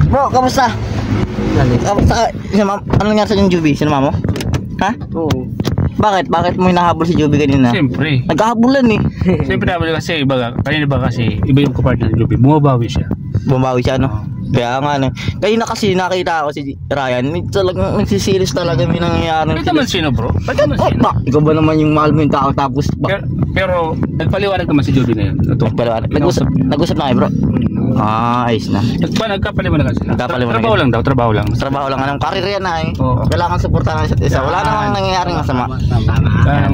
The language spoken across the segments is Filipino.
Bro, kamusta? Kamusta? Ano nangyari sa yung Juby? Sinama mo? Ha? Oo. Bakit mo hinahabol si Juby kanina? Siyempre. Nagkahabulan eh. Siyempre naman kasi kanina ba kasi iba yung kapartner ni Juby. Bumabawi siya. Bumawi siya, no? Kaya nga, no? Kanina kasi nakita ako si Ryan. Talagang nagsisilis talaga may nangyayari. Bakit naman sino, bro? Bakit naman sino? Ikaw ba naman yung mahal mo yung tao tapos... Pero nagpaliwanag naman si Juby na yun. Nagpaliwanag. Nag-usap na kayo, bro? Ayos na. Nagpaliwanagan sila. Trabaho lang daw, trabaho lang. Trabaho lang. Anong karir yan na eh. Oo. Kailangan supportahan ng isa't isa. Wala namang nangyayaring masama. Ang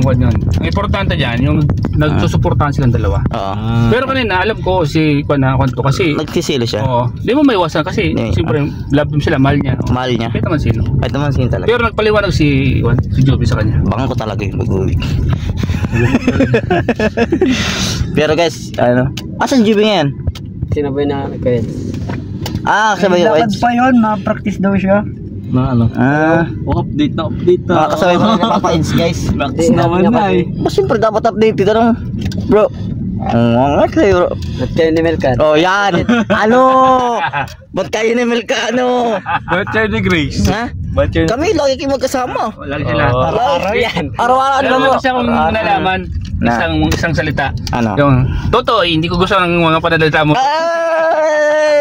importante dyan, yung nagsusuportahan silang dalawa. Oo. Pero kanina, alam ko si Kwanto kasi... Nagsisilo siya. Oo. Di mo maiwasan kasi siyempre, love him sila, mahal niya. Mahal niya. Kahit naman sino. Kahit naman sino talaga. Pero nagpaliwanag si Juby sa kanya. Bangan ko talaga yung mag-uwi. Pero guys, asan Juby ngayon? Sinabay na nagkayad. Kasabay yung Lakad pa yun, ma-practice daw siya. Na ano? Update na. Kasabay mo na Papa-Eds guys. Practice naman na eh. Siyempre dapat update dito lang. Bro. Ba't kayo ni Melka? Oh yan. Ba't kayo ni Melka? Ba't kayo ni Grace? Ha? Kami lagi kayo magkasama. Lagi sila. Araw-araw yan. Araw-araw Alam mo kasi akong nalaman isang salita. Ano? Yung totoo, hindi ko gusto ng mga panadalita mo. Ay!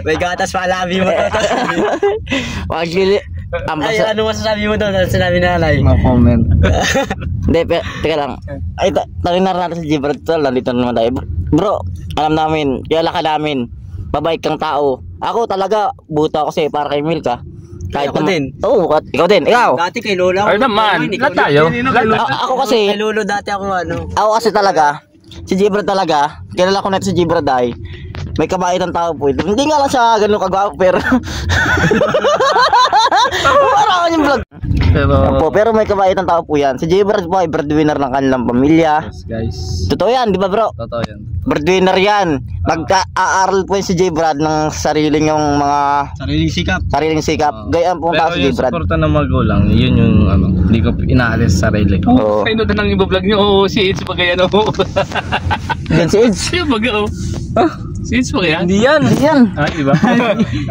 May gatas pa, labi mo. Wagili. Ay, ano masasabi mo doon? Sinabi na alay. No comment. Hindi, teka lang. Ay, tarinar natin si Gibran. Nandito naman tayo. Bro, alam namin, kilala ka namin. Mabait kang tao. Ako talaga, buta ako sa'yo para kay Milka. Kahit ako din. Oo, ikaw din. Ikaw. Dati kay Lola ako. Ay naman, lahat tayo. Ako kasi, Kay Lolo dati ako ako kasi talaga, si Gibran talaga, kilala ko na si Gibran dahil may kabait ang tao po ito. Hindi nga lang siya ganun kagwapo pero parang yung vlog. Pero may kabait ang tao po yan. Si Gibran po ay breadwinner ng kanilang pamilya. Yes, guys. Totoo yan, di ba bro? Totoo yan. Breadwinner yan. Nagka-aaral po yung si Gibran ng sariling yung mga sariling sikap. Gayaan po ang tao si Gibran. Pero yung suporta ng magulang, yun yung hindi ko inaalis sa sarili ko. Oo. Kayo na nang iba-vlog nyo, si Eds pa kaya Yan si Eds. Siya baga si Eds pa kaya? Hindi yan! Hindi yan. Di ba?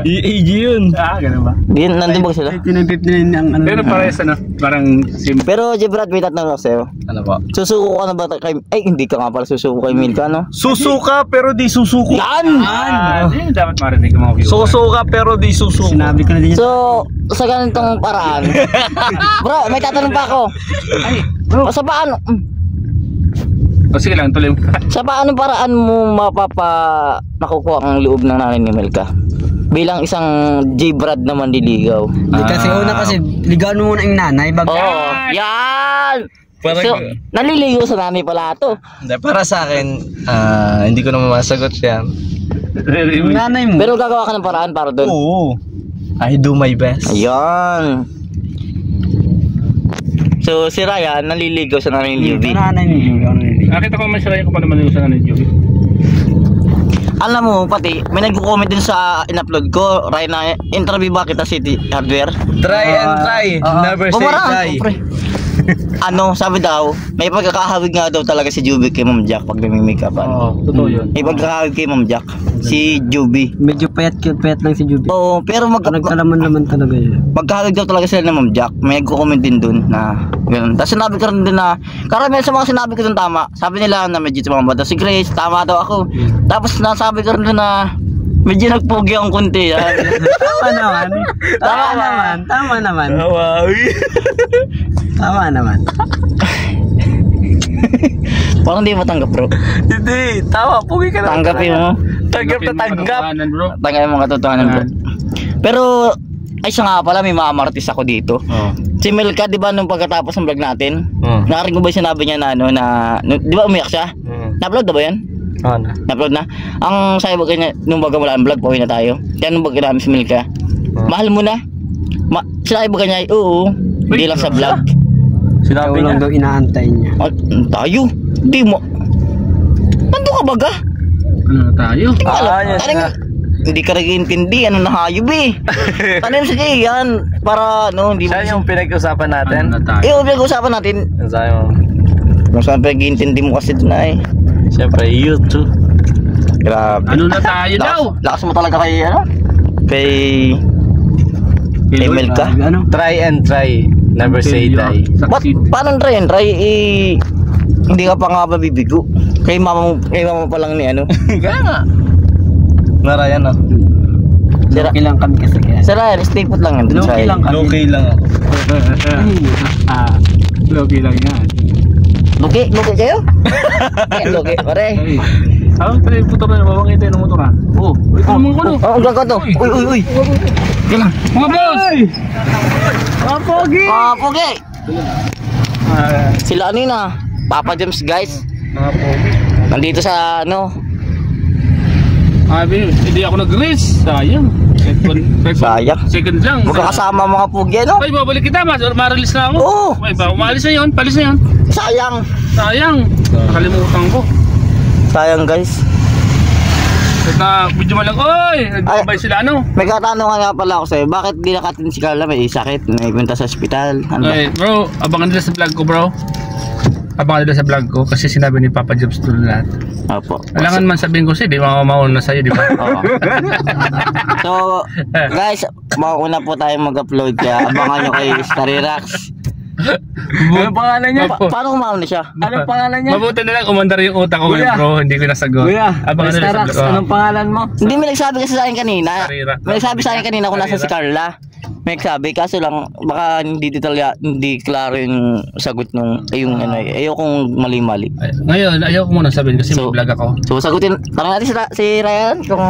AG yun! Ganun ba? Nandun ba sila? 1959 ang ano. Pero parehas parang simple. Pero Gibran, may tatanong ako sa'yo. Ano po? Susuko ka na ba kay... Ay, hindi ka nga pala susuko kay Milka, no? Susuka pero di susuko! Yan! Hindi dapat marinig ng mga viewers. Susuka pero di susuko! Sinabi ko na din. So, sa ganitong paraan, bro, may tatanong pa ako. Ay, bro. Sa paano, Sige lang, tuloy mo. sa paano paraan mo nakukuha ang loob ng nanay ni Melka? Bilang isang J-Brad na manliligaw. Kasi una kasi, ligawan mo muna yung nanay. Yan! Parang- So, naliligaw sa nanay pala ito. Hindi, para sa akin, hindi ko naman masagot yan. Yung nanay mo. Pero gagawa ka ng paraan para doon. Oo. I do my best. Ayan. So, si Ryan naliligaw sa nanay ni Juby. Nanay mo. Nakita ko naman siya ko pa naman yung sa ni Juby. Alam mo, pati, may nag-comment din sa in-upload ko, Ryan, na interview ba kita City Hardware? Try and try. Never say die. Sabi daw, may pagkakahawig nga daw talaga si Juby kay Ma'am Jack pag nami-makeup. Totoo yun. May pagkakahawig kay Ma'am Jack, si Juby. Medyo payat lang si Juby. Oo, pero Nagkalaman talaga yun. magkahawig daw talaga sila ng Ma'am Jack. May nag-comment din dun na gano'n. Tapos sinabi ko rin din na, karamihan sa mga sinabi ko dun tama. Sabi nila na medyo tumama daw si Grace, tama daw ako. Tapos nasabi ko rin dun na medyo nagpogi ang kunti. Tama naman. Tama naman. Tama naman. Parang di matanggap bro. Hindi, tama. Pugi ka na. Tanggapin mo. Tanggap na tanggap. Tanggapin mo katotohanan bro. Pero, ay siya nga pala, may maamartis ako dito. Si Melka, di ba nung pagkatapos ng vlog natin, narinig mo ba yung sinabi niya na di ba umiyak siya? Na-upload na ba yan? Na-upload na? Ang sabi ba kanya, nung baga wala ang vlog, pauwi na tayo. Kaya nung baga namin si Melka, mahal mo na? Sinabi ba kanya, oo, hindi lang sa vlog. Sinabi lang niya. daw inaantay niya. Tayo? Hindi mo. Nandun ka baga? Ano tayo? Hindi ka nag-iintindi, ano na hayop eh. Tanin sige yan, para hindi Siya yung pinag-usapan natin. pinag-usapan natin. Ang sabi mo. Kung saan pinag-iintindi mo kasi doon ay. Siyempre, YouTube. Grabe. Ano na tayo daw? Lakas mo talaga kay, ano? Kay Melka. Ano? Try and try. Never say die. Ba't, paano try yan? Try, hindi ka pa nga mabibigo. Kay mama pa lang ni ano. Kaya nga. Narayan na. Sira, Okay lang kami kasi kaya. sira, stay put lang yan. dun sa- Okay lang kami. Low-key lang ako. Loki lang yan. Luki kayo? Luki, pare. Pre, puto na mabangitay ng motor ha. Oo. Ito naman ko no. Oh, gaga to. Uy. Kailan? Mga boss! Mga pogi! Pogi. Sila ano yun Papa James guys. Mga pogi. Nandito sa ano. Hindi ako nag-race. Sayang. Sayang. Second lang. Magkakasama mga Pogi ano. Ay, babalik kita. Ma-release na ako. Oo. Ay, umalis na yun. Palis na yun. Sayang. Sayang. Nakalimutan ko. Sayang guys. Na video mo lang. Oy! Nagbabay sila ano? May katanungan nga pala ako sa'yo. Bakit di nakatin si Carla? May sakit. May punta sa ospital. Ano ba? Ay, bro, abangan nila sa vlog ko, bro. Abangan nila sa vlog ko kasi sinabi ni Papa Jobs tuloy lahat. Opo. Kailangan man sabihin ko siya, di mauna sa'yo, di ba? Oo. So, guys, mauna po tayo mag-upload kaya abangan nyo kay Starirax. Ano pangalan niya? Paano kumauna siya? Anong pangalan niya? Mabuti na lang umandar yung utak ko ngayon, Kuya. bro. Hindi ko nasagot. Kuya, Abangan nila sa Starax, vlog. anong pangalan mo? Hindi, may nagsabi kasi sa akin kanina. Starirax. May nagsabi sa akin kanina kung nasa si Carla. May nagsabi, kaso lang, baka hindi klaro yung sagot nung, yung ano, ayokong mali-mali. Ngayon, ayaw ko muna sabihin kasi So, may vlog ako. So, sagutin, tanong natin si Ryan kung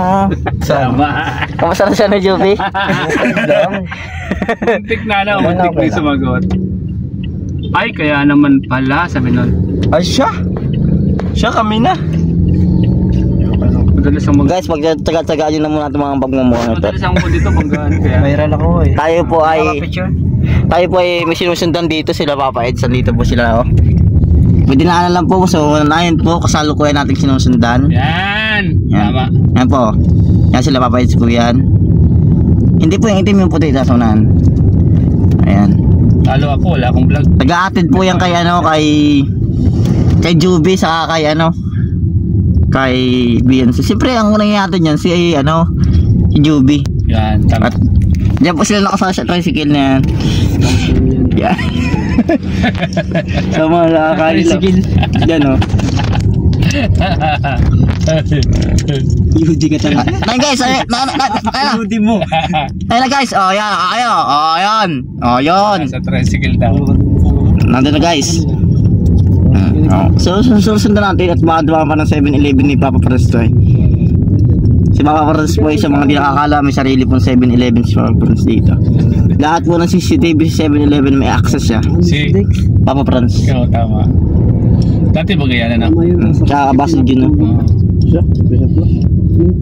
Sama. kamusta na siya na Joby. Muntik na lang, muntik na yung sumagot. Ay, kaya naman pala, sabi nun. Ay, siya kami na. Madalas ang mag... Guys, pagtsaga-tsagaan nyo na muna itong mga pagmumuha. Madalas ang po dito pag kaya... Viral ako eh. Tayo po ay may sinusundan dito sila Papa Ed. Dito po sila oh. May dinaanan lang po. So, ayun po, kasalukuyan natin sinusundan. Yan! Yan. Tama. Yan po. Yan sila Papa Ed po yan. Hindi po yung itim yung puti sa unahan. Ayan. Talo ako, wala akong vlog. Nag-a-attend po yan kay ano, kay Juby saka kay ano, kay Beyonce. Siyempre ang unang i-attend yan si ano, si Juby. Yan, tama. At diyan po sila nakasama sa tricycle na yan. Yan. Sa mga nakakain lang. Yan o. Yudi ka talaga. Ayun guys, ayun na. Yudi mo. Ayun na guys, oh yan, ayun. Oh yun. Sa tricycle daw. Nandun na guys. So susundan natin at makaduma pa ng 7-Eleven ni Papa Presto eh. Si Papa Presto po ay sa mga di nakakala may sarili pong 7-Eleven si Papa Presto dito. Lahat po ng CCTV sa 7-Eleven may access siya. Si... Papa Presto. Ikaw, tama. Dati ba ganyan na? Tama yun. Tsaka Basil Jun. Siya, bisap lang.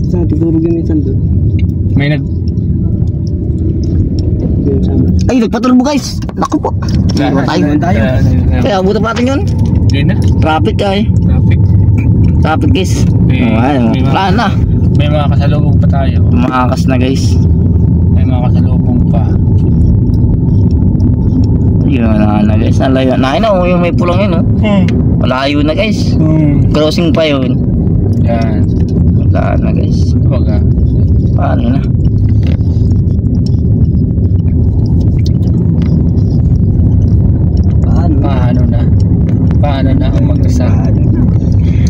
Sa tiguro gamitan doon. May nag... Ay, nagpatulbo guys. Naku po. Tayo. Kaya abutan pa natin yun. Hindi na. Traffic ay. Traffic. Traffic guys. Wala na. May mga kasalubong pa tayo. Makakas na guys. May mga kasalubong pa. Yun na guys. Nalayo. Na yung may pulang yun oh. Malayo na guys. Crossing pa yun. Yan. Wala na guys. Baga. Paano na? Paano na ang mag-isa?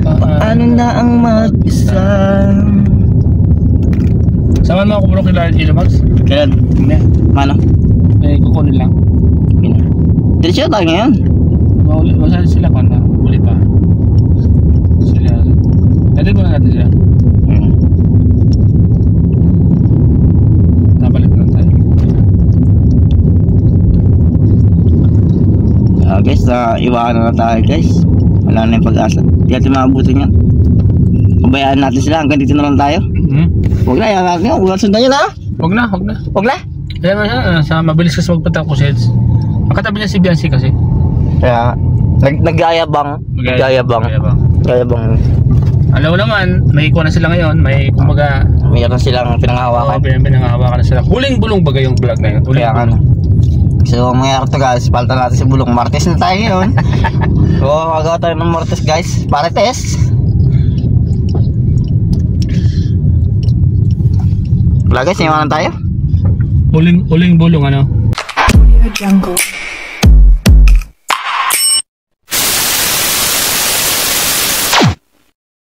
Paano na ang mag-isa? Samahan mo ako bro kila Ilamax? Kailan? Hindi. Mano? Eh, kukunin lang. Diretso tayo ngayon. Masali sila pa na. Uli pa. Sila. Dati mo na natin sila. Nabalik na tayo. Guys, iwanan na tayo guys. Wala na yung pag-asa. Hindi natin maabutin yan. Pabayaan natin sila hanggang dito na lang tayo. Huwag na, yan natin yan. Huwag na sundan yun ha. Huwag na, huwag na. Huwag na. Kaya nga, sa mabilis kasi magpunta ko sales. Ang katabi niya si Biancy kasi. Kaya, nag-gayabang. Gayabang. Alam mo naman, may ikuha na sila ngayon. May kumbaga... Mayroon silang pinanghawakan. Pinanghawakan na sila. Huling bulong bagay yung vlog na yun. Kaya ano. So mangyayari to guys, palta natin si Bulong. Martes na tayo ngayon. So magawa tayo ng Martes guys. Marites. Wala guys, iwanan tayo. Uling bulong ano? Jungle.